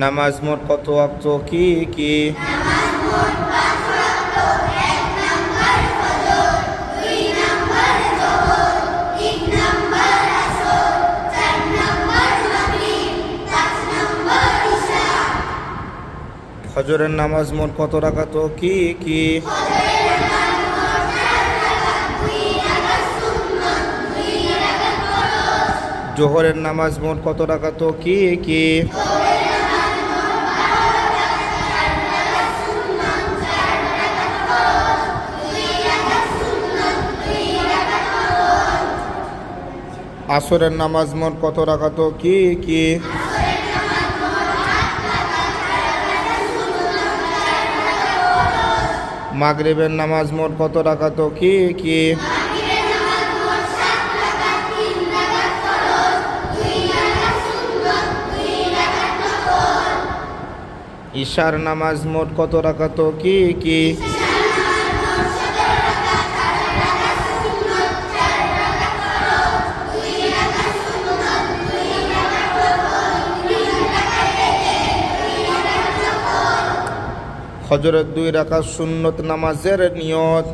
নামাজ মোট কত ওয়াক্ত কি কি? ফজরের নামাজ মোট কত রাকাত কি কি? জোহরের নামাজ মোট কত রাকাত কি কি? আসরের নামাজ মোট কত রাকাত কি কি? মাগরিবের নামাজ মোট কত রাকাত কি কি? ঈশার নামাজ মোট কত রাকাত কি কি? ফজরের 2 রাকাত সুন্নত নামাজের নিয়ত।